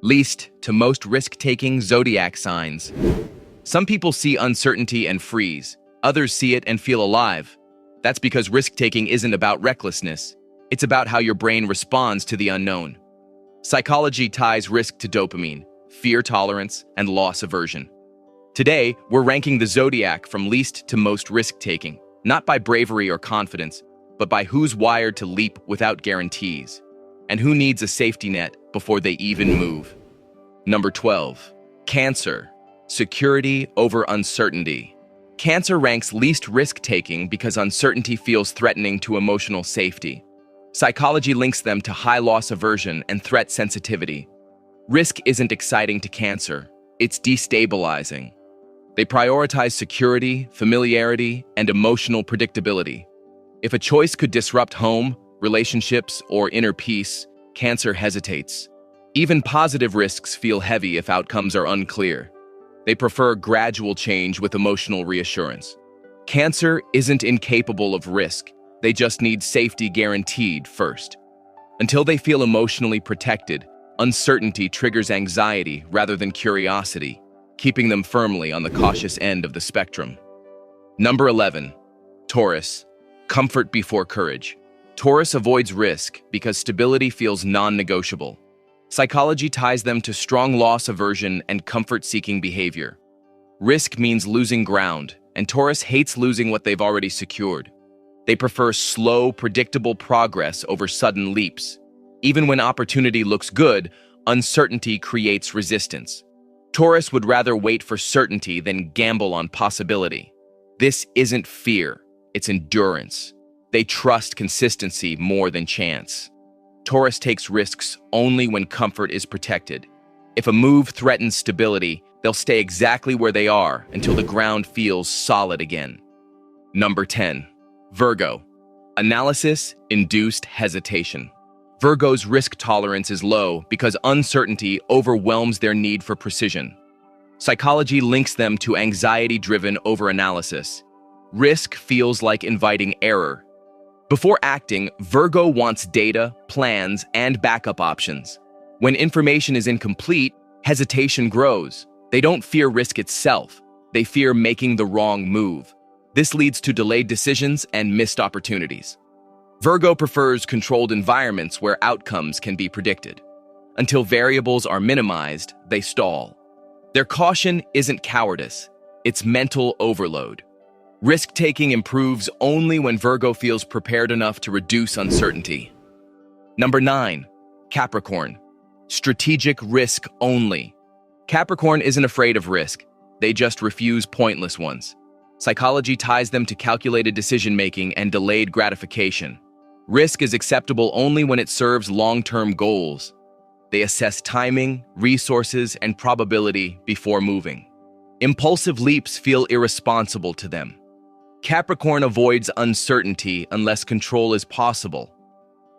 Least to most risk-taking zodiac signs. Some people see uncertainty and freeze. Others see it and feel alive. That's because risk-taking isn't about recklessness. It's about how your brain responds to the unknown. Psychology ties risk to dopamine, fear tolerance, and loss aversion. Today, we're ranking the Zodiac from least to most risk-taking, not by bravery or confidence, but by who's wired to leap without guarantees, and who needs a safety net before they even move. Number 12. Cancer. Security over uncertainty. Cancer ranks least risk-taking because uncertainty feels threatening to emotional safety. Psychology links them to high loss aversion and threat sensitivity. Risk isn't exciting to Cancer, it's destabilizing. They prioritize security, familiarity, and emotional predictability. If a choice could disrupt home, relationships, or inner peace, Cancer hesitates. Even positive risks feel heavy if outcomes are unclear. They prefer gradual change with emotional reassurance. Cancer isn't incapable of risk. They just need safety guaranteed first. Until they feel emotionally protected, uncertainty triggers anxiety rather than curiosity, keeping them firmly on the cautious end of the spectrum. Number 11. Taurus. Comfort before courage. Taurus avoids risk because stability feels non-negotiable. Psychology ties them to strong loss aversion and comfort-seeking behavior. Risk means losing ground, and Taurus hates losing what they've already secured. They prefer slow, predictable progress over sudden leaps. Even when opportunity looks good, uncertainty creates resistance. Taurus would rather wait for certainty than gamble on possibility. This isn't fear, it's endurance. They trust consistency more than chance. Taurus takes risks only when comfort is protected. If a move threatens stability, they'll stay exactly where they are until the ground feels solid again. Number 10. Virgo. Analysis-induced hesitation. Virgo's risk tolerance is low because uncertainty overwhelms their need for precision. Psychology links them to anxiety-driven overanalysis. Risk feels like inviting error. Before acting, Virgo wants data, plans, and backup options. When information is incomplete, hesitation grows. They don't fear risk itself. They fear making the wrong move. This leads to delayed decisions and missed opportunities. Virgo prefers controlled environments where outcomes can be predicted. Until variables are minimized, they stall. Their caution isn't cowardice, it's mental overload. Risk-taking improves only when Virgo feels prepared enough to reduce uncertainty. Number 9. Capricorn. Strategic risk only. Capricorn isn't afraid of risk. They just refuse pointless ones. Psychology ties them to calculated decision-making and delayed gratification. Risk is acceptable only when it serves long-term goals. They assess timing, resources, and probability before moving. Impulsive leaps feel irresponsible to them. Capricorn avoids uncertainty unless control is possible.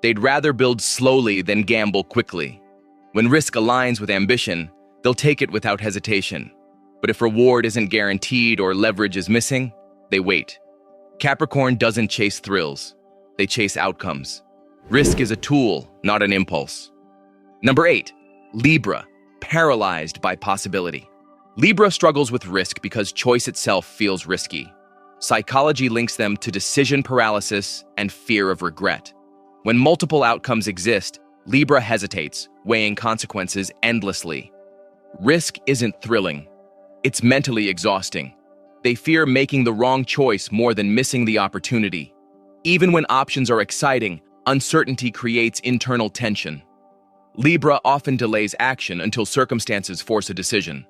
They'd rather build slowly than gamble quickly. When risk aligns with ambition, they'll take it without hesitation. But if reward isn't guaranteed or leverage is missing, they wait. Capricorn doesn't chase thrills. They chase outcomes. Risk is a tool, not an impulse. Number 8. Libra. Paralyzed by possibility. Libra struggles with risk because choice itself feels risky. Psychology links them to decision paralysis and fear of regret. When multiple outcomes exist, Libra hesitates, weighing consequences endlessly. Risk isn't thrilling. It's mentally exhausting. They fear making the wrong choice more than missing the opportunity. Even when options are exciting, uncertainty creates internal tension. Libra often delays action until circumstances force a decision.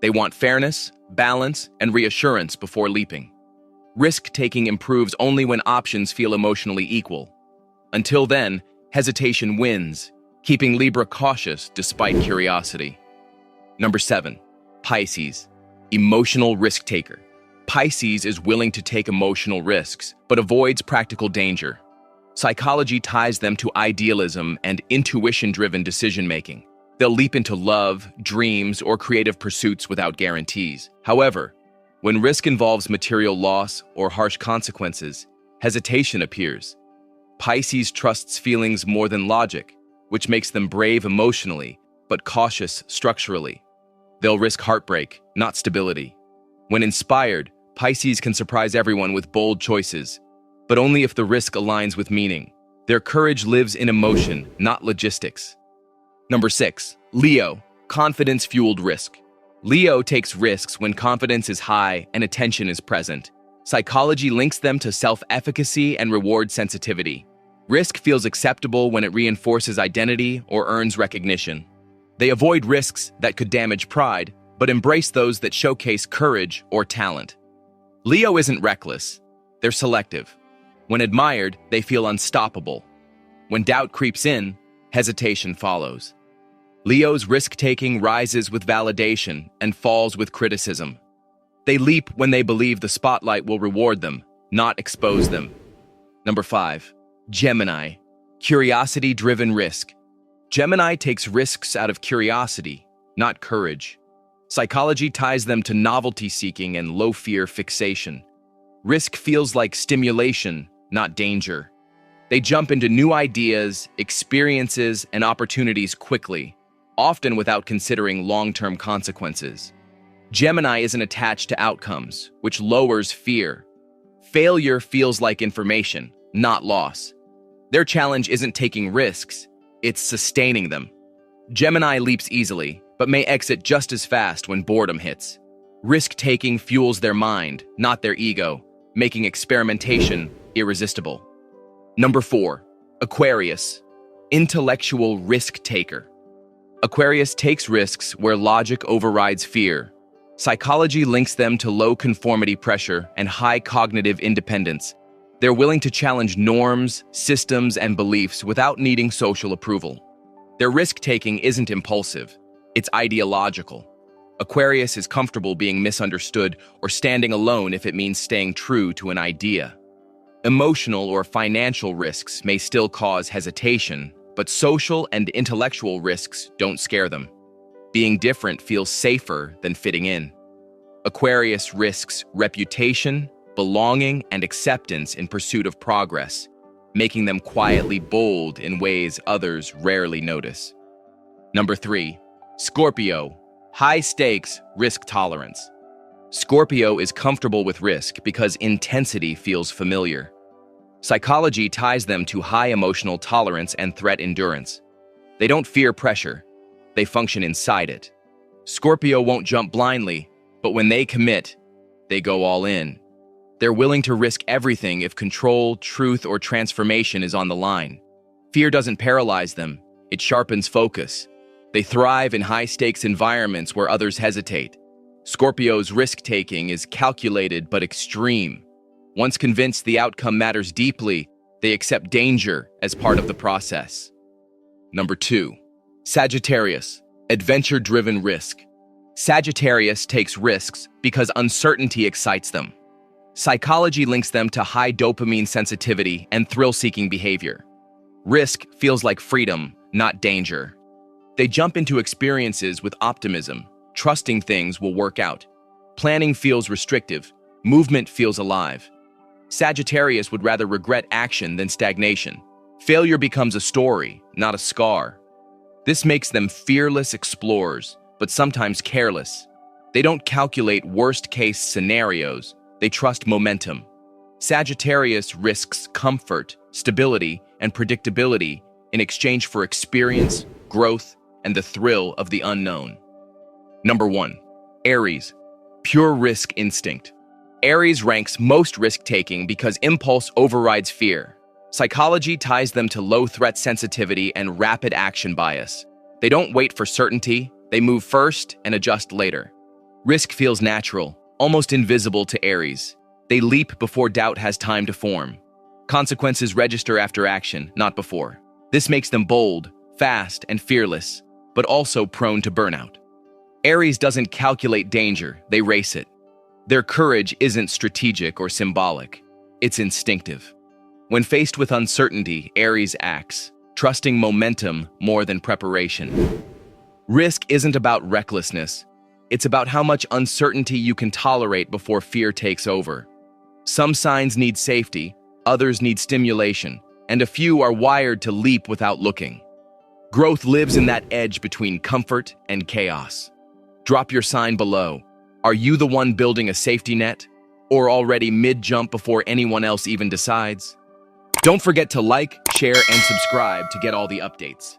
They want fairness, balance, and reassurance before leaping. Risk-taking improves only when options feel emotionally equal. Until then, hesitation wins, keeping Libra cautious despite curiosity. Number 7. Pisces. Emotional risk-taker. Pisces is willing to take emotional risks, but avoids practical danger. Psychology ties them to idealism and intuition-driven decision-making. They'll leap into love, dreams, or creative pursuits without guarantees. However, when risk involves material loss or harsh consequences, hesitation appears. Pisces trusts feelings more than logic, which makes them brave emotionally, but cautious structurally. They'll risk heartbreak, not stability. When inspired, Pisces can surprise everyone with bold choices, but only if the risk aligns with meaning. Their courage lives in emotion, not logistics. Number 6. Leo, confidence-fueled risk. Leo takes risks when confidence is high and attention is present. Psychology links them to self-efficacy and reward sensitivity. Risk feels acceptable when it reinforces identity or earns recognition. They avoid risks that could damage pride, but embrace those that showcase courage or talent. Leo isn't reckless. They're selective. When admired, they feel unstoppable. When doubt creeps in, hesitation follows. Leo's risk-taking rises with validation and falls with criticism. They leap when they believe the spotlight will reward them, not expose them. Number 5. Gemini, curiosity-driven risk. Gemini takes risks out of curiosity, not courage. Psychology ties them to novelty-seeking and low-fear fixation. Risk feels like stimulation, not danger. They jump into new ideas, experiences, and opportunities quickly, often without considering long-term consequences. Gemini isn't attached to outcomes, which lowers fear. Failure feels like information, not loss. Their challenge isn't taking risks, it's sustaining them. Gemini leaps easily, but may exit just as fast when boredom hits. Risk-taking fuels their mind, not their ego, making experimentation irresistible. Number 4. Aquarius, intellectual risk-taker. Aquarius takes risks where logic overrides fear. Psychology links them to low conformity pressure and high cognitive independence. They're willing to challenge norms, systems, and beliefs without needing social approval. Their risk-taking isn't impulsive, it's ideological. Aquarius is comfortable being misunderstood or standing alone if it means staying true to an idea. Emotional or financial risks may still cause hesitation, but social and intellectual risks don't scare them. Being different feels safer than fitting in. Aquarius risks reputation, belonging, and acceptance in pursuit of progress, making them quietly bold in ways others rarely notice. Number 3. Scorpio, high stakes, risk tolerance. Scorpio is comfortable with risk because intensity feels familiar. Psychology ties them to high emotional tolerance and threat endurance. They don't fear pressure, they function inside it. Scorpio won't jump blindly, but when they commit, they go all in. They're willing to risk everything if control, truth, or transformation is on the line. Fear doesn't paralyze them, it sharpens focus. They thrive in high-stakes environments where others hesitate. Scorpio's risk-taking is calculated but extreme. Once convinced the outcome matters deeply, they accept danger as part of the process. Number 2. Sagittarius, adventure-driven risk. Sagittarius takes risks because uncertainty excites them. Psychology links them to high dopamine sensitivity and thrill-seeking behavior. Risk feels like freedom, not danger. They jump into experiences with optimism, trusting things will work out. Planning feels restrictive, movement feels alive. Sagittarius would rather regret action than stagnation. Failure becomes a story, not a scar. This makes them fearless explorers, but sometimes careless. They don't calculate worst-case scenarios, they trust momentum. Sagittarius risks comfort, stability, and predictability in exchange for experience, growth, and the thrill of the unknown. Number 1. Aries, pure risk instinct. Aries ranks most risk-taking because impulse overrides fear. Psychology ties them to low threat sensitivity and rapid action bias. They don't wait for certainty, they move first and adjust later. Risk feels natural, almost invisible to Aries. They leap before doubt has time to form. Consequences register after action, not before. This makes them bold, fast, and fearless, but also prone to burnout. Aries doesn't calculate danger, they race it. Their courage isn't strategic or symbolic, it's instinctive. When faced with uncertainty, Aries acts, trusting momentum more than preparation. Risk isn't about recklessness, it's about how much uncertainty you can tolerate before fear takes over. Some signs need safety, others need stimulation, and a few are wired to leap without looking. Growth lives in that edge between comfort and chaos. Drop your sign below. Are you the one building a safety net? Or already mid-jump before anyone else even decides? Don't forget to like, share, and subscribe to get all the updates.